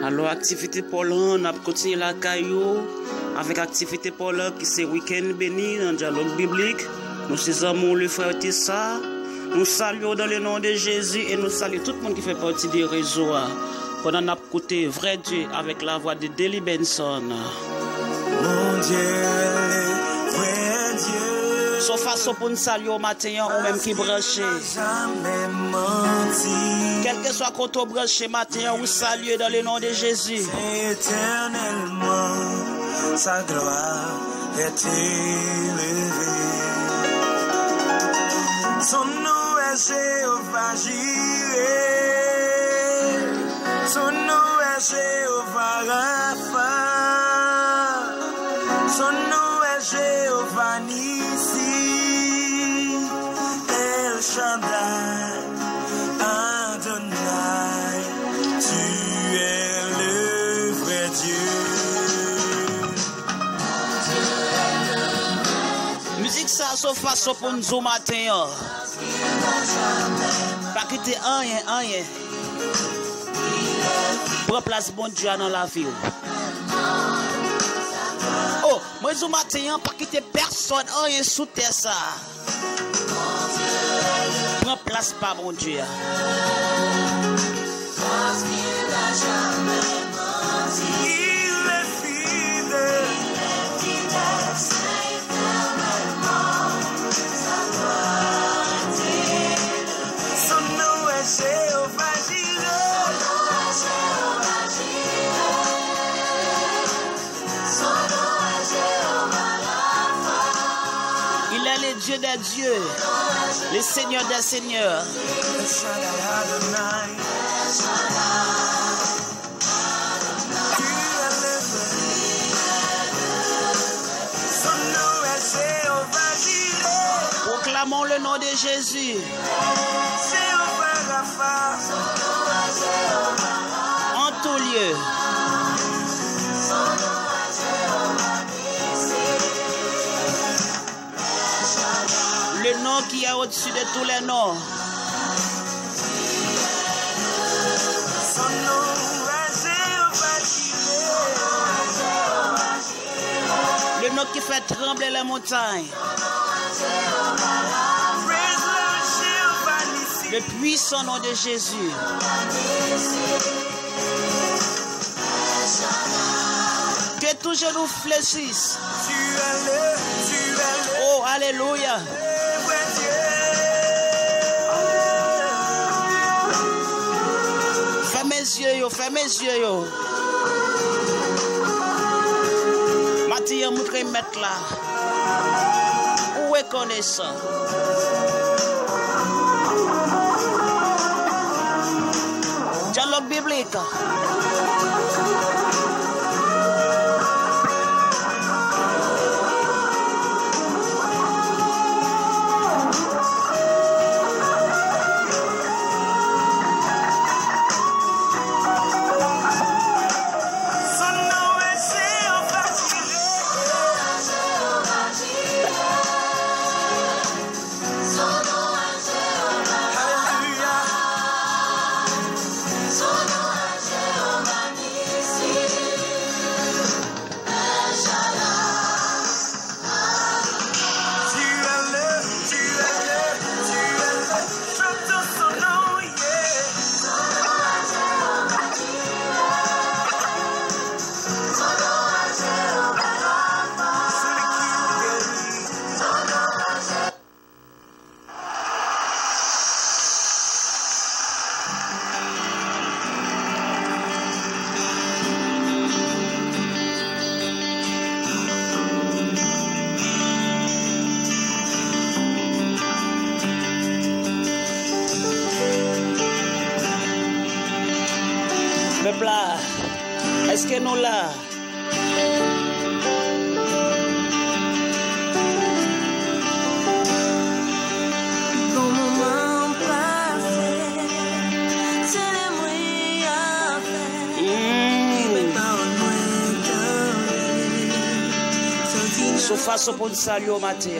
Alors, activité pour l'an, on a continué la caillou avec activité pour l'an qui c'est week-end béni dans le dialogue biblique. Nous sommes le frère Tessa. Nous saluons dans le nom de Jésus et nous saluons tout le monde qui fait partie des réseaux. Pendant qu'on a écouté vrai Dieu avec la voix de Deli Benson. Mon Dieu, vrai Dieu. Sauf façon pour nous saluer au matin ou même qui branché. Quel que soit quand on branché matin ou saluer dans le nom de Jésus. Éternellement, sa gloire est élevée. Son nom est Jéhovah Jireh. Son nom est Jéhovah Rapha. Son nom est Jéhovah Nissi. El Shaddai, Adonai, tu es le vrai Dieu. Musique ça, sauf façon pour nous au matin. Pas quitter rien. Prends place bon Dieu dans la vie. Oh, moi au matin, pas quitter personne, rien sous terre ça. Prends place pas bon Dieu. Dieu des dieux, les seigneurs des seigneurs. Proclamons le nom de Jésus. En tout lieu. Le nom qui est au-dessus de tous les noms. Le nom qui fait trembler les montagnes. Le puissant nom de Jésus. Que tout genou fléchisse. Oh, alléluia. Fais mes yeux yo. Matin montre mettre là. Où est connaissant? Dialogue biblique. Peuple là, est-ce que nous là? Sous façon pour nous saluer au matin.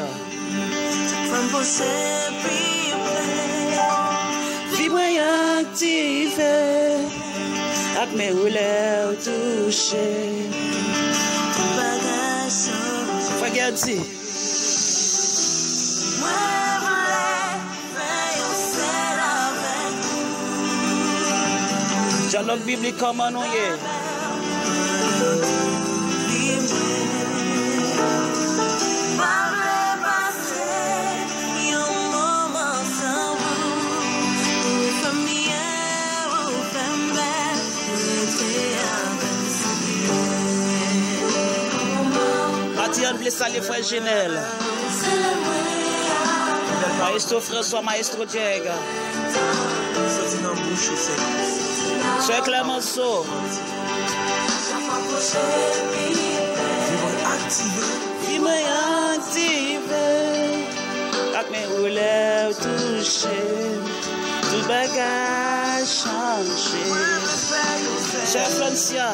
Vibre activé. Ak me rouleur touché. Regarde si. Dialogue biblique comment nous y est. Mathieu blessa les frères Genel. Maestro François, Maestro Diego. Sœur Clémenceau. Dis-moi activé. Ak mes rouleurs touché. Tout bagage changé. Sœur Francia.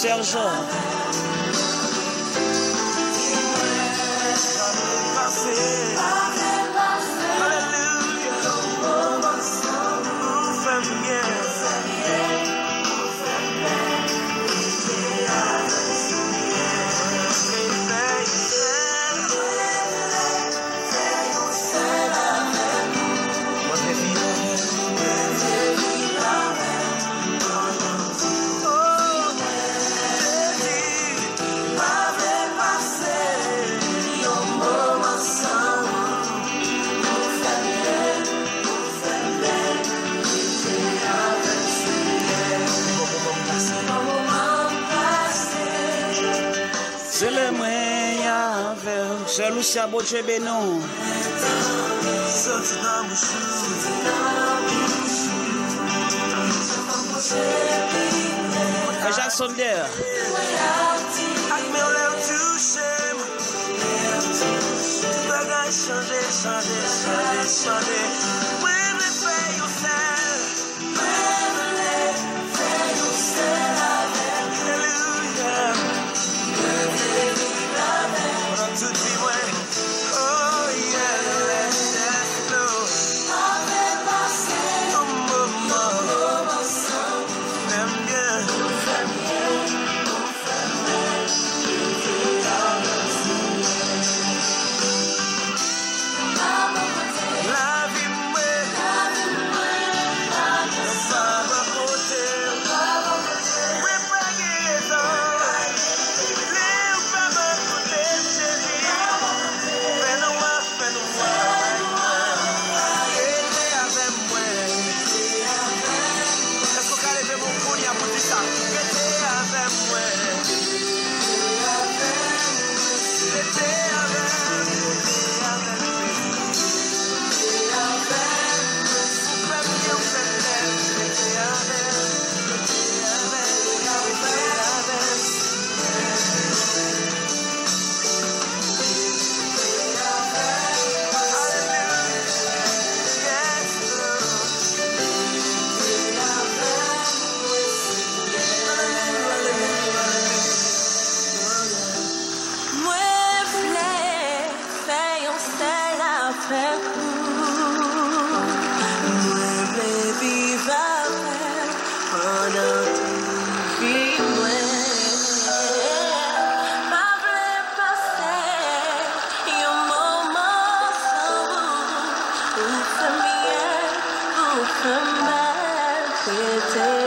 Sœur Jean. C'est le moyen vers Sœur Lucia Boche Benon. Frère Jacques Sonder. Come back,